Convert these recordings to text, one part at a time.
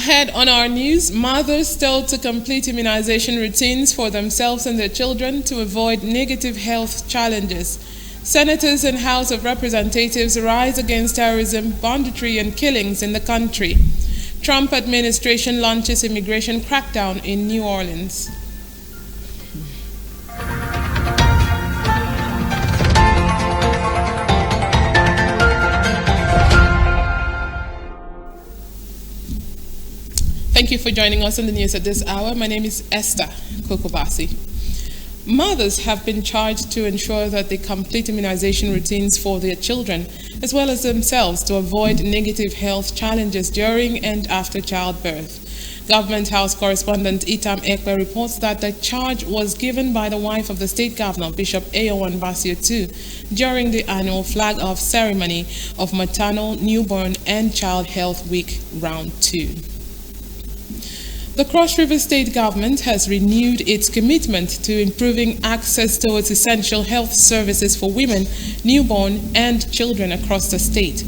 Ahead on our news, mothers told to complete immunization routines for themselves and their children to avoid negative health challenges. Senators and House of Representatives rise against terrorism, banditry, and killings in the country. Trump administration launches immigration crackdown in New Orleans. Thank you for joining us on the news at this hour. My name is Esther Kokobasi. Mothers have been charged to ensure that they complete immunization routines for their children, as well as themselves, to avoid negative health challenges during and after childbirth. Government House correspondent Itam Ekwe reports that the charge was given by the wife of the state governor, Bishop Ayowan Bassey Otu, during the annual flag-off ceremony of Maternal, Newborn and Child Health Week Round 2. The Cross River State Government has renewed its commitment to improving access towards essential health services for women, newborn, and children across the state.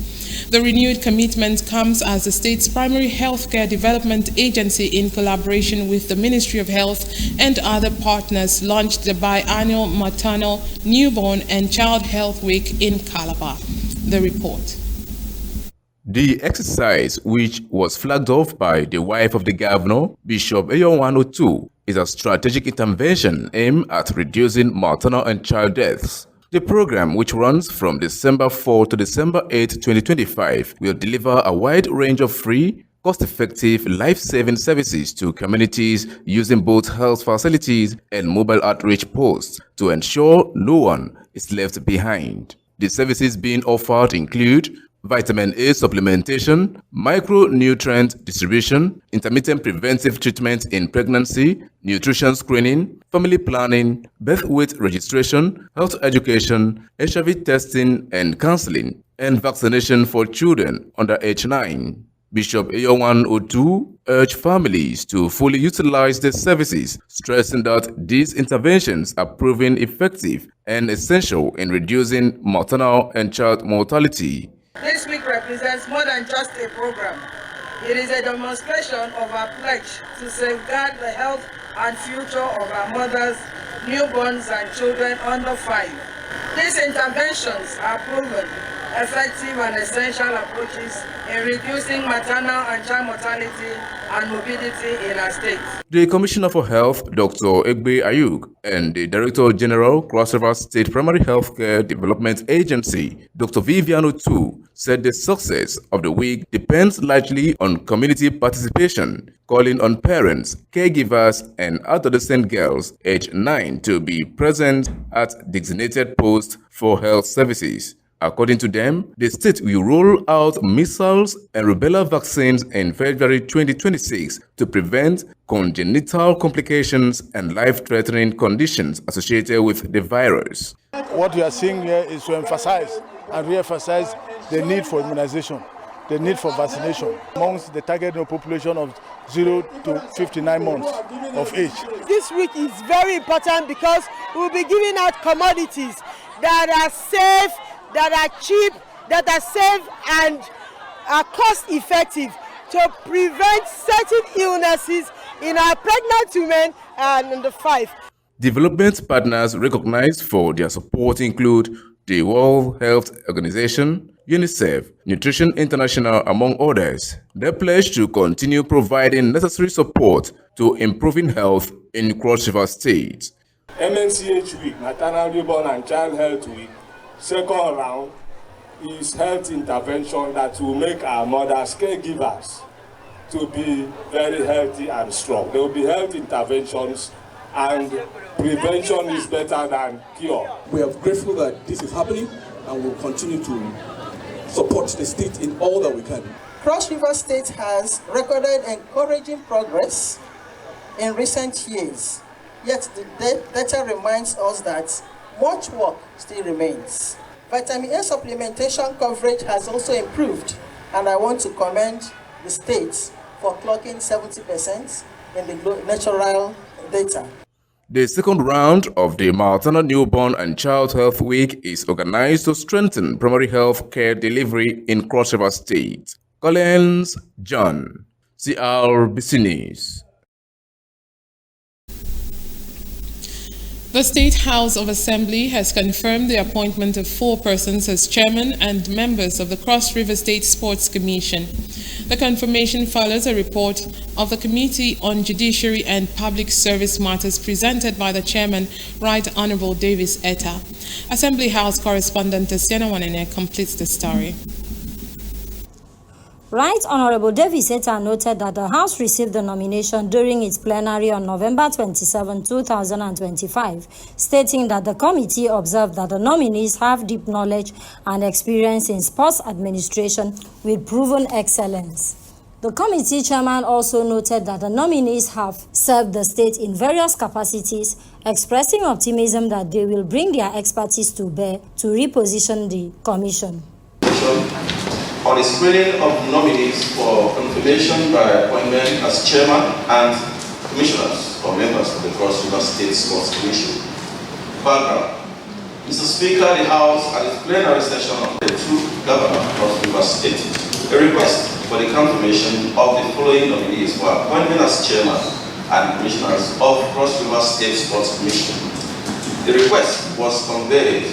The renewed commitment comes as the state's primary healthcare development agency, in collaboration with the Ministry of Health and other partners, launched the biannual Maternal, Newborn, and Child Health Week in Calabar. The report. The exercise, which was flagged off by the wife of the governor, Bishop Ayowan Otu, is a strategic intervention aimed at reducing maternal and child deaths. The program, which runs from December 4 to December 8, 2025, will deliver a wide range of free, cost-effective, life-saving services to communities using both health facilities and mobile outreach posts to ensure no one is left behind. The services being offered include vitamin A supplementation, micronutrient distribution, intermittent preventive treatment in pregnancy, nutrition screening, family planning, birth weight registration, health education, HIV testing and counseling, and vaccination for children under age 9. Bishop Ayowan Otu urged families to fully utilize the services, stressing that these interventions are proving effective and essential in reducing maternal and child mortality. This week represents more than just a program. It is a demonstration of our pledge to safeguard the health and future of our mothers, newborns, and children under 5. These interventions are proven effective and essential approaches in reducing maternal and child mortality and morbidity in our state. The Commissioner for Health, Dr. Egbe Ayuk, and the Director General, Cross River State Primary Healthcare Development Agency, Dr. Vivian Otu, said the success of the week depends largely on community participation, calling on parents, caregivers, and adolescent girls aged 9 to be present at designated posts for health services. According to them, the state will roll out measles and rubella vaccines in February 2026 to prevent congenital complications and life-threatening conditions associated with the virus. What we are seeing here is to emphasize and re-emphasize the need for immunization, the need for vaccination amongst the target population of 0 to 59 months of age. This week is very important because we'll be giving out commodities that are safe, that are cheap, that are safe and are cost-effective to prevent certain illnesses in our pregnant women and under 5. Development partners recognized for their support include the World Health Organization, UNICEF, Nutrition International, among others. They pledge to continue providing necessary support to improving health in Cross River State. MNCH Week, Maternal, Newborn and Child Health Week, second round, is health intervention that will make our mothers, caregivers, to be very healthy and strong. There will be health interventions, and prevention is better than cure. We are grateful that this is happening, and we'll continue to support the state in all that we can. Cross River State has recorded encouraging progress in recent years, yet the data reminds us that much work still remains. Vitamin A supplementation coverage has also improved, and I want to commend the states for clocking 70% in the natural data. The second round of the Maternal, Newborn and Child Health Week is organized to strengthen primary health care delivery in Cross River State. Collins John. CRBC News. The State House of Assembly has confirmed the appointment of 4 persons as chairman and members of the Cross River State Sports Commission. The confirmation follows a report of the Committee on Judiciary and Public Service Matters presented by the chairman, Right Honorable Davis Etta. Assembly House correspondent Sienna Wanene completes the story. Right Honorable Davis Etta noted that the House received the nomination during its plenary on November 27, 2025, stating that the committee observed that the nominees have deep knowledge and experience in sports administration with proven excellence. The committee chairman also noted that the nominees have served the state in various capacities, expressing optimism that they will bring their expertise to bear to reposition the commission. On the screening of nominees for confirmation by appointment as chairman and commissioners or members of the Cross River State Sports Commission. Background. Mr. Speaker, the House at its plenary session of the 2 Governor of Cross River State, a request for the confirmation of the following nominees for appointment as chairman and commissioners of Cross River State Sports Commission. The request was conveyed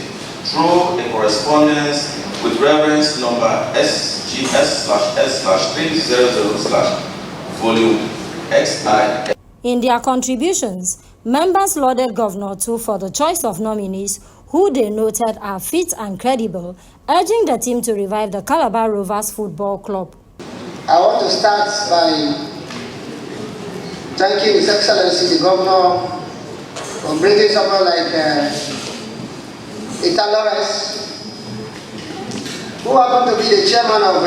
through a correspondence with reference number SGS/S/300/volume XI. In their contributions, members lauded Governor Otu for the choice of nominees who they noted are fit and credible, urging the team to revive the Calabar Rovers Football Club. I want to start by thanking His Excellency the Governor for bringing someone like Ita Lawrence, who happened to be the chairman of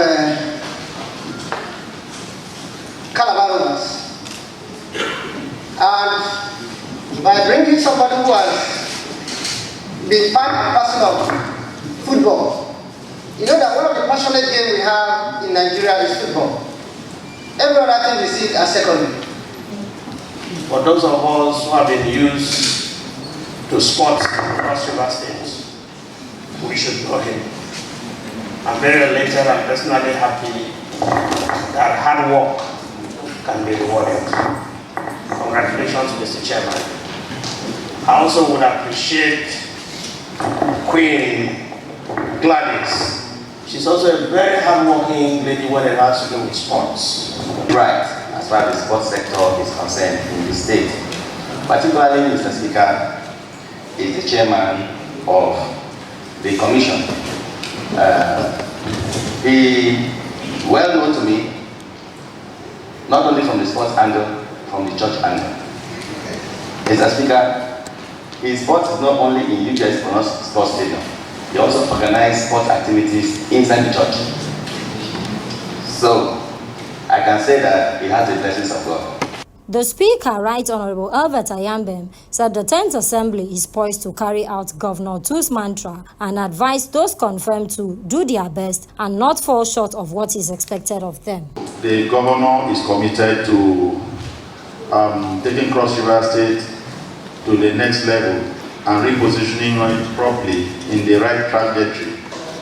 Calabar Rovers. And by bringing somebody who has been part and parcel of football, you know that one of the passionate games we have in Nigeria is football. Every other thing we see as secondary. For those of us who have been used to sports across River State, we should know him. I'm very elated and personally happy that hard work can be rewarded. Congratulations, Mr. Chairman. I also would appreciate Queen Gladys. She's also a very hard-working lady when it has to do with sports. Right, as far as the sports sector is concerned in the state, particularly Mr. Speaker is the chairman of the commission. He well known to me, not only from the sports angle, from the church angle. Mr. Speaker, his sports is not only in UGS Sports Stadium, he also organizes sports activities inside the church. So, I can say that he has the blessings of God. The Speaker, Right Honorable Albert Ayambem, said the 10th Assembly is poised to carry out Governor Otu's mantra and advised those confirmed to do their best and not fall short of what is expected of them. The Governor is committed to taking Cross River State to the next level and repositioning it properly in the right trajectory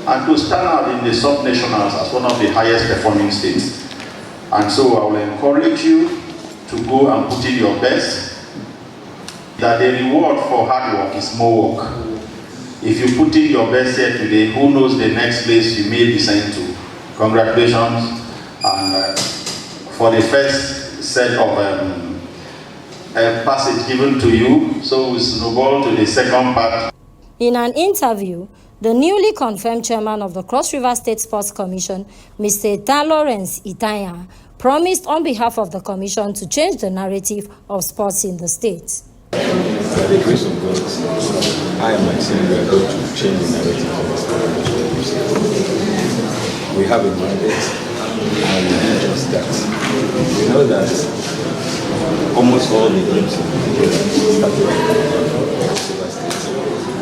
and to stand out in the sub-nationals as one of the highest performing states. And so I will encourage you to go and put in your best, that the reward for hard work is more work. If you put in your best here today, who knows the next place you may be sent to. Congratulations, and for the first set of passage given to you, so we snowball to the second part. In an interview, the newly confirmed chairman of the Cross River State Sports Commission, Mr. Ita Lawrence Itaya, promised on behalf of the commission to change the narrative of sports in the state. By the grace of God, I and my team are going to change the narrative of the sport. We have a mandate and we do just that. We know that almost all the games in the started in Silver State.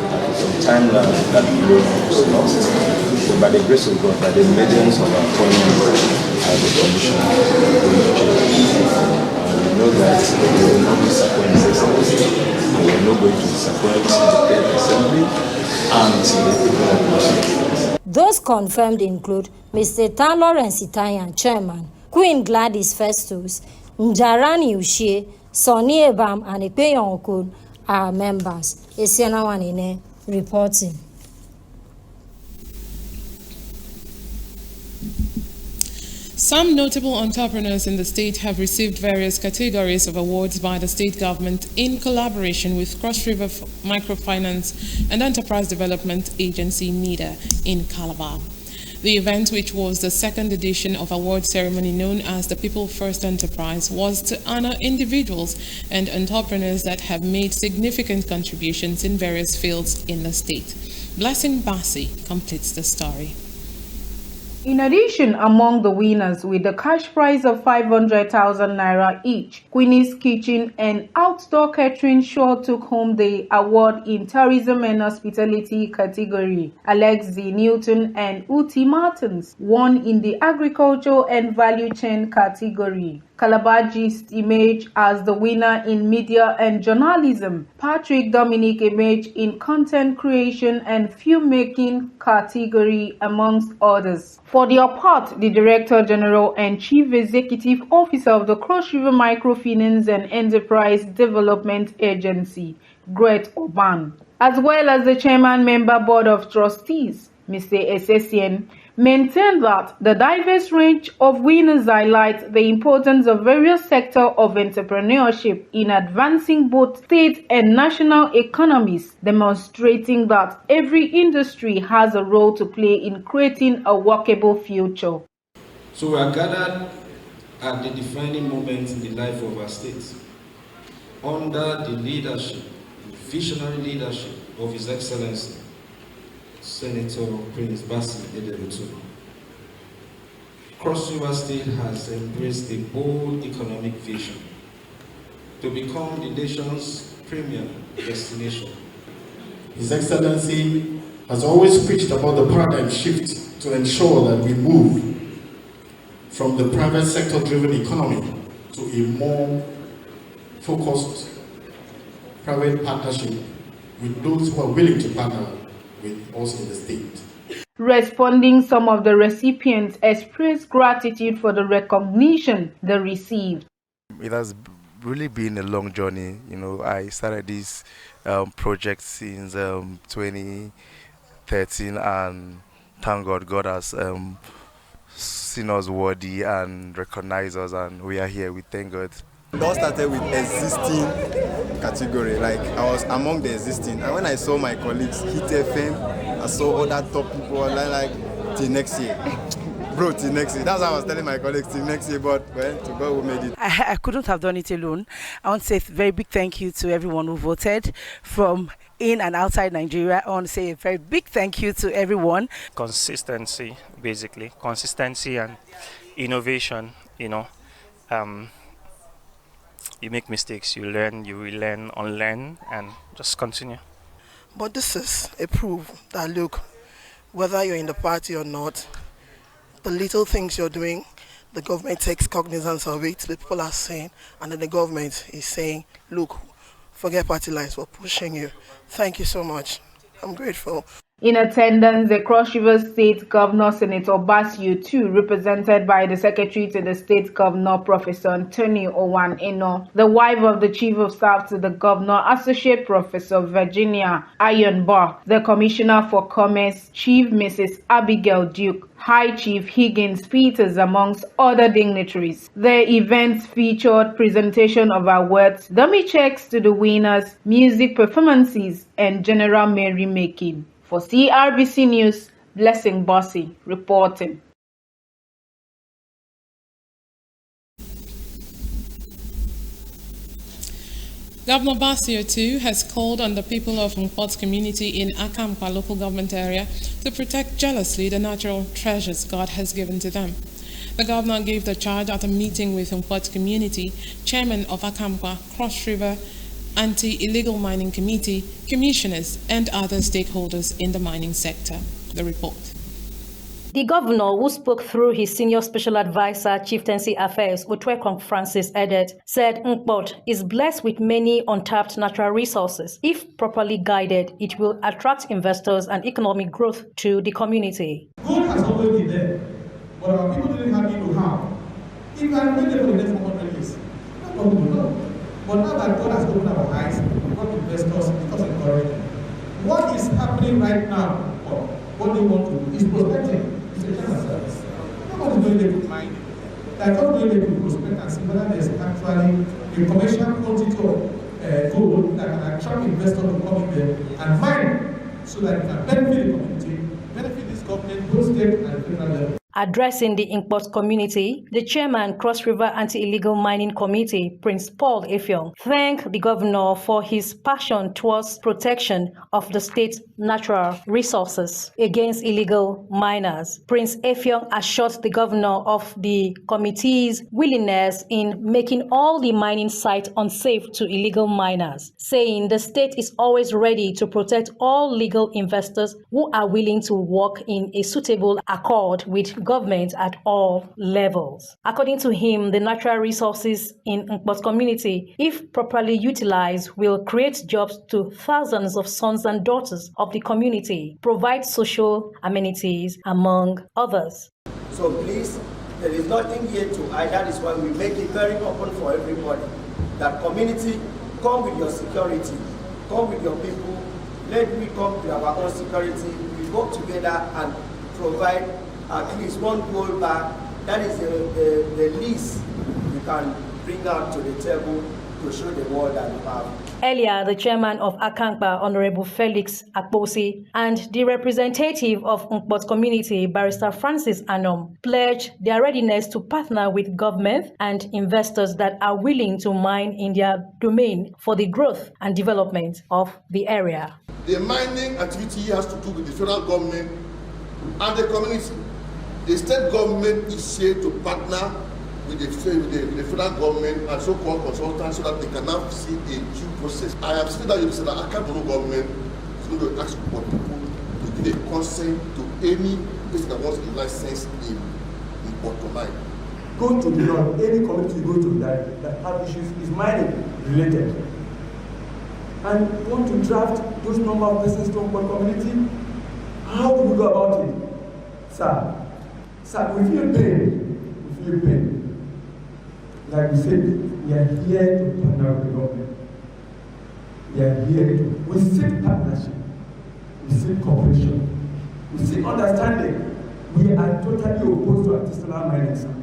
And some time now that road was lost. So by the grace of God, by the mediums of our appointment as a commission, we know that we will not disappoint this assembly, and we are not going to disappoint the 10th Assembly and the people of Washington. Those confirmed include Mr. Ita Lawrence Itaya, Chairman, Queen Gladys Festus, Njarani Ushie, Sonny Ebam, and Ekpeyon Okun are members. Esiana Wanine reporting. Some notable entrepreneurs in the state have received various categories of awards by the state government in collaboration with Cross River Microfinance and Enterprise Development Agency, NIDA, in Calabar. The event, which was the second edition of award ceremony known as the People First Enterprise, was to honor individuals and entrepreneurs that have made significant contributions in various fields in the state. Blessing Bassey completes the story. In addition, among the winners with the cash prize of 500,000 naira each, Queenie's Kitchen and Outdoor Catering Show took home the award in Tourism and Hospitality category. Alex Z. Newton and Uti Martins won in the Agriculture and Value Chain category. Calabar Gist emerged as the winner in Media and Journalism. Patrick Dominic emerged in Content Creation and Filmmaking category, amongst others. For their part, the Director General and Chief Executive Officer of the Cross River Microfinance and Enterprise Development Agency, Gret Oban, as well as the Chairman Member Board of Trustees, Mr. Essesien, maintained that the diverse range of winners highlights the importance of various sectors of entrepreneurship in advancing both state and national economies, demonstrating that every industry has a role to play in creating a workable future. So we are gathered at the defining moment in the life of our state, under the leadership, the visionary leadership of His Excellency Senator Prince Bassey Otu. Cross River State has embraced a bold economic vision to become the nation's premier destination. His Excellency has always preached about the paradigm shift to ensure that we move from the private sector-driven economy to a more focused private partnership with those who are willing to partner with us in the state. Responding, some of the recipients expressed gratitude for the recognition they received. It has really been a long journey. You know, I started this project since 2013, and thank God, God has seen us worthy and recognized us, and we are here. We thank God. It all started with existing category, like I was among the existing, and when I saw my colleagues hit FM, I saw other top people, like till next year. Bro, till next year. That's what I was telling my colleagues, till next year, but well, to God who made it. I couldn't have done it alone. I want to say a very big thank you to everyone who voted from in and outside Nigeria. I want to say a very big thank you to everyone. Consistency, basically. Consistency and innovation, you know. You make mistakes, you learn, you relearn, unlearn, and just continue. But this is a proof that, look, whether you're in the party or not, the little things you're doing, the government takes cognizance of it, the people are saying, and then the government is saying, look, forget party lines, we're pushing you. Thank you so much. I'm grateful. In attendance, the Cross River State Governor, Senator Bassey Otu, represented by the Secretary to the State Governor, Professor Anthony Owan Eno, the wife of the Chief of Staff to the Governor, Associate Professor Virginia Ayonba, the Commissioner for Commerce, Chief Mrs. Abigail Duke, High Chief Higgins Peters, amongst other dignitaries. The event featured presentation of awards, dummy checks to the winners, music performances, and general merrymaking. For CRBC News, Blessing Bassey reporting. Governor Bassey Otu has called on the people of Mkpot community in Akamkpa local government area to protect jealously the natural treasures God has given to them. The governor gave the charge at a meeting with Mkpot community, chairman of Akamkpa Cross River Anti-Illegal Mining Committee, commissioners, and other stakeholders in the mining sector. The report. The governor, who spoke through his senior special advisor, Chieftaincy Affairs, Otwekong Francis Edet, said Mkpot is blessed with many untapped natural resources. If properly guided, it will attract investors and economic growth to the community. Gold has always been there, but our people didn't have know-how. If you are going there for the next 100 years, nobody will know. But now that God has opened our eyes, God investors, because encouraging. What is happening right now, or what they want to do, is prospecting. It's a kind of service. Nobody's doing it with mining. They're just doing it with prospect and see whether there's actually a commercial quantity of gold that can attract investors to come in there and mine so that it can benefit the community, benefit this government, both state and federal level. Addressing the Mkpot community, the chairman, Cross River Anti-Illegal Mining Committee, Prince Paul Effiong, thanked the governor for his passion towards protection of the state's natural resources against illegal miners. Prince Effiong assured the governor of the committee's willingness in making all the mining sites unsafe to illegal miners, saying the state is always ready to protect all legal investors who are willing to work in a suitable accord with government at all levels. According to him, the natural resources in Mkpot community, if properly utilized, will create jobs to thousands of sons and daughters of the community, provide social amenities, among others. So please, there is nothing here to hide. That is why we make it very open for everybody. That community, come with your security, come with your people, let me come to our own security. We work together and provide at least one goal back. That is the least we can bring out to the table to show the world that we have. Earlier, the chairman of Akankpa, Honorable Felix Akposi, and the representative of Mkpot community, Barrister Francis Anom, pledged their readiness to partner with government and investors that are willing to mine in their domain for the growth and development of the area. The mining activity has to do with the federal government and the community. The state government is here to partner with the federal government and so-called consultants so that they can now see a due process. I have seen that you said that Akankpa government is going to ask for people to give a consent to any person that wants a license in Mkpot to mine. Go to the north, any community you go to that have issues is mining related. And want to draft those number of persons to Mkpot community? How do we go about it? Sir, we feel pain. We feel pain. Like we said, we are here to partner with the government. We are here we seek partnership. We seek cooperation. We seek understanding. We are totally opposed to artisanal mining, sir.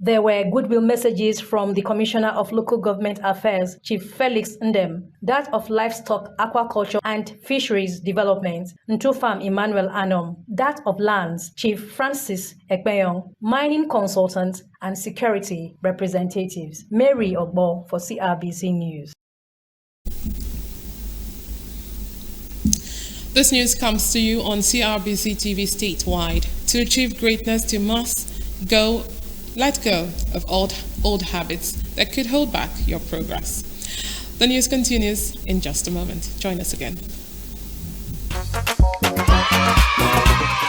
There were goodwill messages from the Commissioner of Local Government Affairs, Chief Felix Ndem, that of Livestock, Aquaculture and Fisheries Development, Ntufam Emmanuel Anom, that of Lands, Chief Francis Ekpeyong, mining consultants and security representatives. Mary Ogbo for CRBC News. This news comes to you on CRBC TV statewide. To achieve greatness, you must let go of old habits that could hold back your progress. The news continues in just a moment. Join us again.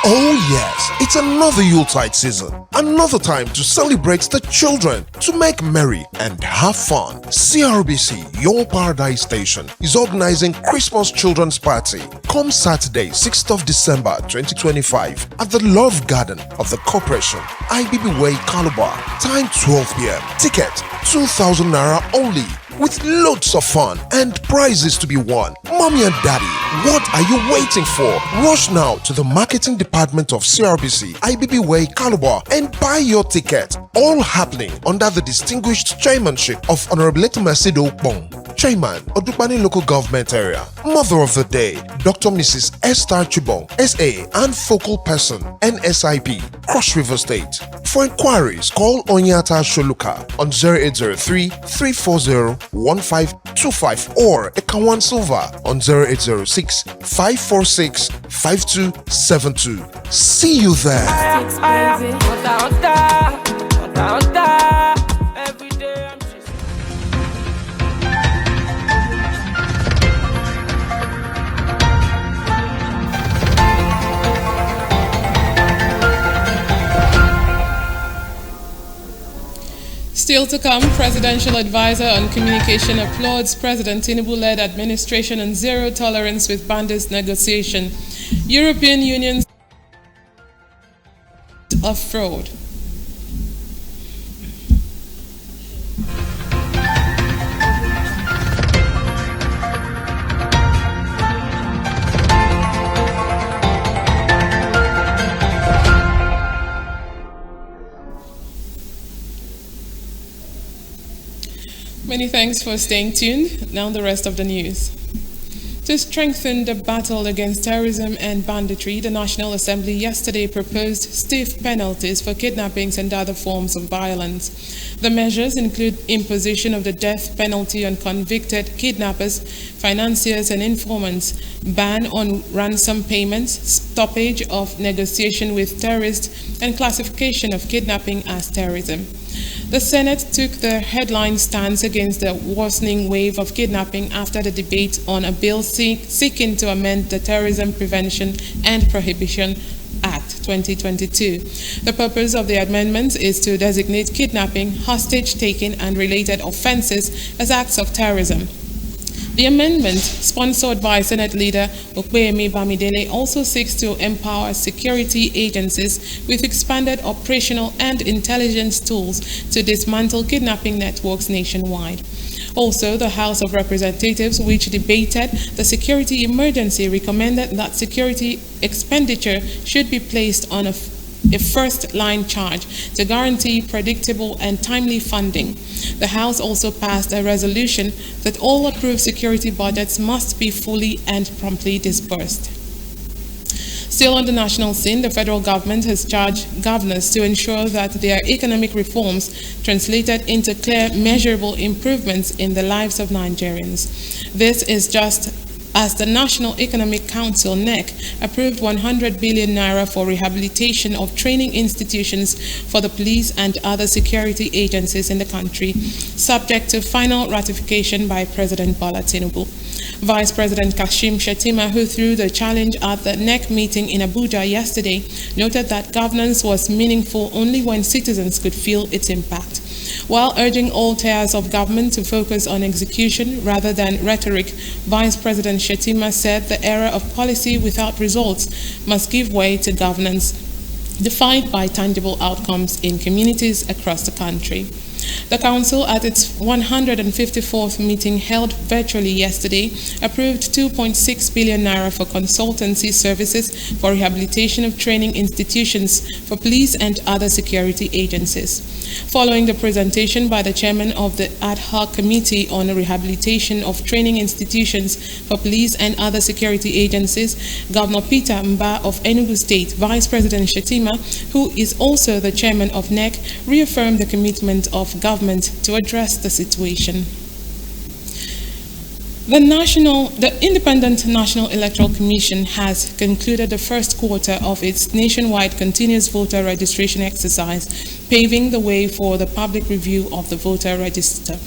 Oh yes, it's another Yuletide season. Another time to celebrate the children, to make merry and have fun. CRBC, your paradise station, is organizing Christmas Children's Party. Come Saturday, 6th of December 2025 at the Love Garden of the Corporation, IBB Way, Calabar. Time 12 p.m. Ticket 2,000 Naira only, with loads of fun and prizes to be won. Mommy and Daddy, what are you waiting for? Rush now to the marketing department of CRBC, IBB Way, Calabar, and buy your ticket. All happening under the distinguished chairmanship of Honorable Masido Bong, Chairman, Odupani Local Government Area. Mother of the Day, Dr. Mrs. Esther Chibong, SA and Focal Person, NSIP, Cross River State. For inquiries, call Onyata Sholuka on 0803-340-1525 or Ekawan Silva on 0806-546-5272. See you there. Still to come, Presidential Advisor on Communication applauds President Tinubu-led administration on zero tolerance with bandits negotiation. European Union of fraud. Many thanks for staying tuned. Now the rest of the news. To strengthen the battle against terrorism and banditry, the National Assembly yesterday proposed stiff penalties for kidnappings and other forms of violence. The measures include imposition of the death penalty on convicted kidnappers, financiers and informants, ban on ransom payments, stoppage of negotiation with terrorists, and classification of kidnapping as terrorism. The Senate took the headline stance against the worsening wave of kidnapping after the debate on a bill seeking to amend the Terrorism Prevention and Prohibition Act 2022. The purpose of the amendments is to designate kidnapping, hostage-taking, and related offenses as acts of terrorism. The amendment, sponsored by Senate Leader Okpeyemi Bamidele, also seeks to empower security agencies with expanded operational and intelligence tools to dismantle kidnapping networks nationwide. Also, the House of Representatives, which debated the security emergency, recommended that security expenditure should be placed on a first-line charge to guarantee predictable and timely funding. The House also passed a resolution that all approved security budgets must be fully and promptly disbursed. Still on the national scene, the federal government has charged governors to ensure that their economic reforms translated into clear, measurable improvements in the lives of Nigerians. This is just as the National Economic Council, NEC, approved 100 billion naira for rehabilitation of training institutions for the police and other security agencies in the country, subject to final ratification by President Bola Tinubu. Vice President Kashim Shettima, who threw the challenge at the NEC meeting in Abuja yesterday, noted that governance was meaningful only when citizens could feel its impact. While urging all tiers of government to focus on execution rather than rhetoric, Vice President Shettima said the era of policy without results must give way to governance defined by tangible outcomes in communities across the country. The Council, at its 154th meeting held virtually yesterday, approved 2.6 billion naira for consultancy services for rehabilitation of training institutions for police and other security agencies. Following the presentation by the chairman of the ad hoc committee on the rehabilitation of training institutions for police and other security agencies, Governor Peter Mba of Enugu State, Vice President Shettima, who is also the chairman of NEC, reaffirmed the commitment of government to address the situation. The Independent National Electoral Commission has concluded the first quarter of its nationwide continuous voter registration exercise, paving the way for the public review of the voter register.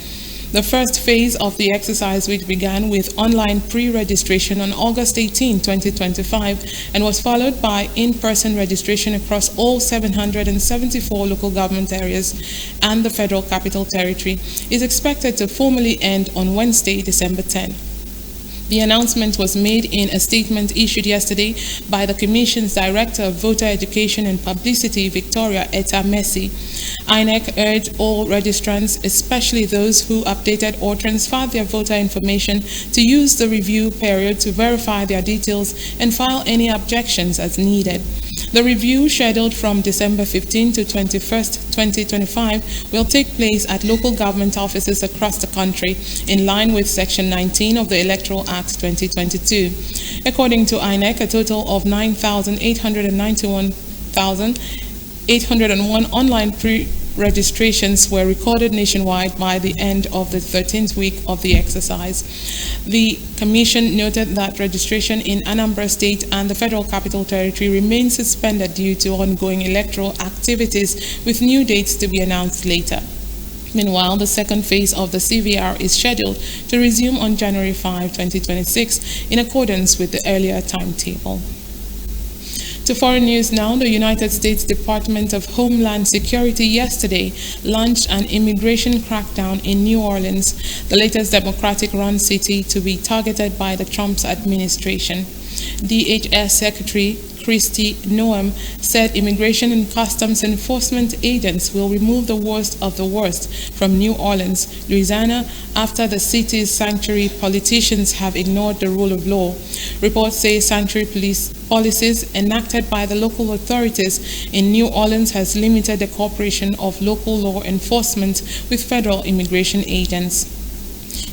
The first phase of the exercise, which began with online pre-registration on August 18, 2025, and was followed by in-person registration across all 774 local government areas and the Federal Capital Territory, is expected to formally end on Wednesday, December 10. The announcement was made in a statement issued yesterday by the Commission's Director of Voter Education and Publicity, Victoria Etta Messi. INEC urged all registrants, especially those who updated or transferred their voter information, to use the review period to verify their details and file any objections as needed. The review, scheduled from December 15 to 21st, 2025, will take place at local government offices across the country, in line with Section 19 of the Electoral Act 2022. According to INEC, a total of 9,891,801 online pre-registrations were recorded nationwide by the end of the 13th week of the exercise. The Commission noted that registration in Anambra State and the Federal Capital Territory remains suspended due to ongoing electoral activities, with new dates to be announced later. Meanwhile, the second phase of the CVR is scheduled to resume on January 5, 2026, in accordance with the earlier timetable. To foreign news now, the United States Department of Homeland Security yesterday launched an immigration crackdown in New Orleans, the latest Democratic-run city to be targeted by the Trump administration. DHS Secretary Christy Noam, said immigration and customs enforcement agents will remove the worst of the worst from New Orleans, Louisiana, after the city's sanctuary politicians have ignored the rule of law. Reports say sanctuary police policies enacted by the local authorities in New Orleans has limited the cooperation of local law enforcement with federal immigration agents.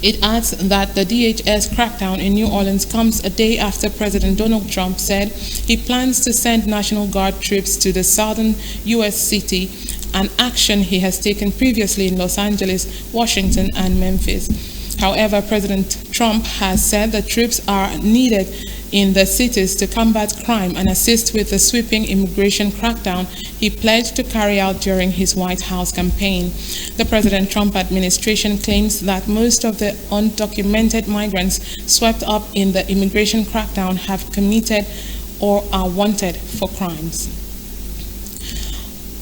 It adds that the DHS crackdown in New Orleans comes a day after President Donald Trump said he plans to send National Guard troops to the southern U.S. city, an action he has taken previously in Los Angeles, Washington, and Memphis. However, President Trump has said the troops are needed in the cities to combat crime and assist with the sweeping immigration crackdown he pledged to carry out during his White House campaign. The President Trump administration claims that most of the undocumented migrants swept up in the immigration crackdown have committed or are wanted for crimes.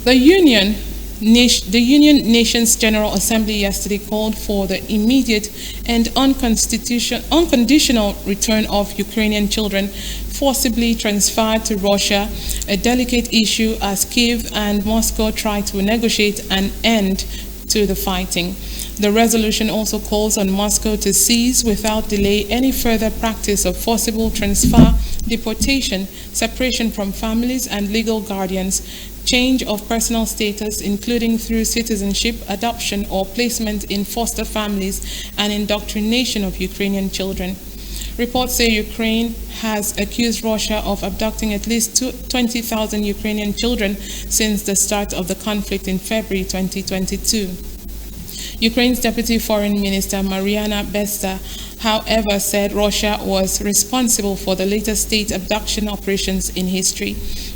The Union Nations General Assembly yesterday called for the immediate and unconditional return of Ukrainian children forcibly transferred to Russia, a delicate issue as Kyiv and Moscow try to negotiate an end to the fighting. The resolution also calls on Moscow to cease without delay any further practice of forcible transfer, deportation, separation from families and legal guardians, change of personal status, including through citizenship, adoption, or placement in foster families, and indoctrination of Ukrainian children. Reports say Ukraine has accused Russia of abducting at least 20,000 Ukrainian children since the start of the conflict in February 2022. Ukraine's Deputy Foreign Minister Mariana Besta, however, said Russia was responsible for the latest state abduction operations in history.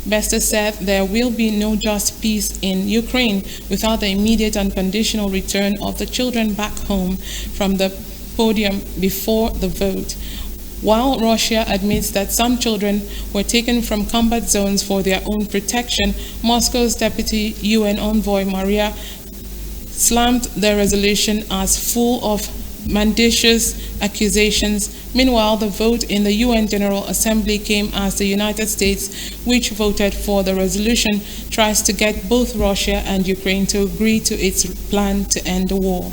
Besta said there will be no just peace in Ukraine without the immediate unconditional return of the children back home from the podium before the vote. While Russia admits that some children were taken from combat zones for their own protection, Moscow's Deputy UN Envoy Maria slammed the resolution as full of mendacious accusations. Meanwhile, the vote in the UN General Assembly came as the United States, which voted for the resolution, tries to get both Russia and Ukraine to agree to its plan to end the war.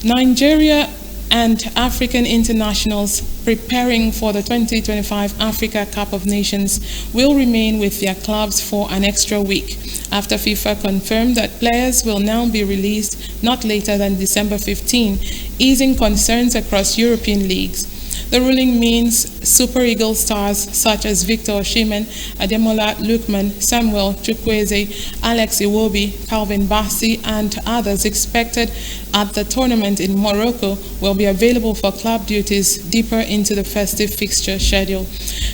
Nigeria and African internationals preparing for the 2025 Africa Cup of Nations will remain with their clubs for an extra week after FIFA confirmed that players will now be released not later than December 15, easing concerns across European leagues. The ruling means Super Eagles stars such as Victor Osimhen, Ademola Lookman, Samuel Chukwueze, Alex Iwobi, Calvin Bassey, and others expected at the tournament in Morocco will be available for club duties deeper into the festive fixture schedule.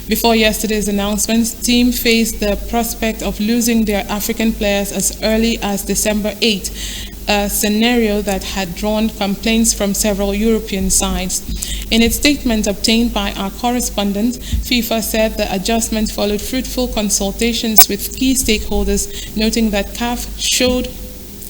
Before yesterday's announcements, team faced the prospect of losing their African players as early as December 8, a scenario that had drawn complaints from several European sides. In its statement obtained by our correspondent, FIFA said the adjustment followed fruitful consultations with key stakeholders, noting that CAF showed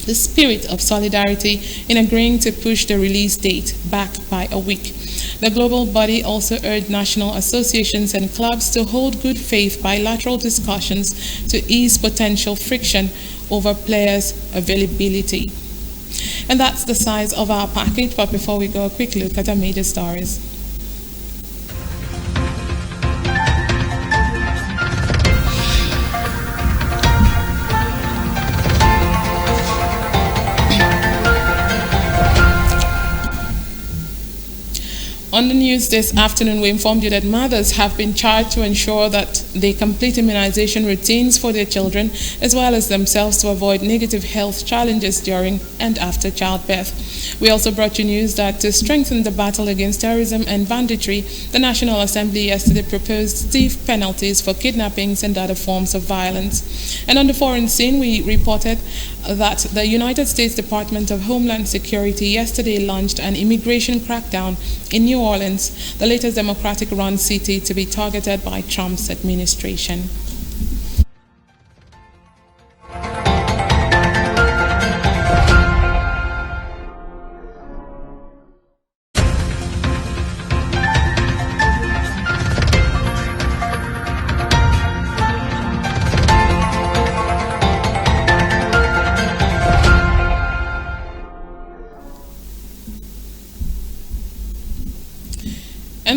the spirit of solidarity in agreeing to push the release date back by a week. The global body also urged national associations and clubs to hold good faith bilateral discussions to ease potential friction over players' availability. And that's the size of our package, but before we go, a quick look at our major stories. On the news this afternoon, we informed you that mothers have been charged to ensure that they complete immunization routines for their children, as well as themselves, to avoid negative health challenges during and after childbirth. We also brought you news that to strengthen the battle against terrorism and banditry, the National Assembly yesterday proposed stiff penalties for kidnappings and other forms of violence. And on the foreign scene, we reported that the United States Department of Homeland Security yesterday launched an immigration crackdown in New Orleans, the latest Democratic-run city to be targeted by Trump's administration.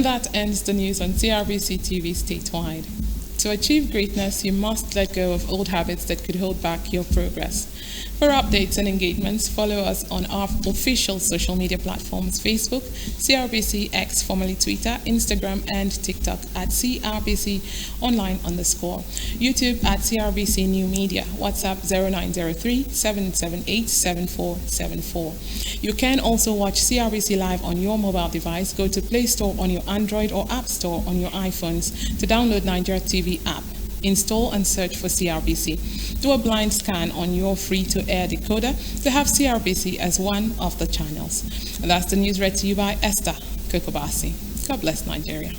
that ends the news on CRBC TV statewide. To achieve greatness, you must let go of old habits that could hold back your progress. For updates and engagements, follow us on our official social media platforms: Facebook, CRBC X, formerly Twitter, Instagram, and TikTok at CRBC Online_, YouTube at CRBC New Media, WhatsApp 0903-778-7474. You can also watch CRBC Live on your mobile device. Go to Play Store on your Android or App Store on your iPhones to download Nigeria TV app. Install and search for CRBC. Do a blind scan on your free-to-air decoder to have CRBC as one of the channels. And that's the news read to you by Esther Kokobasi. God bless Nigeria.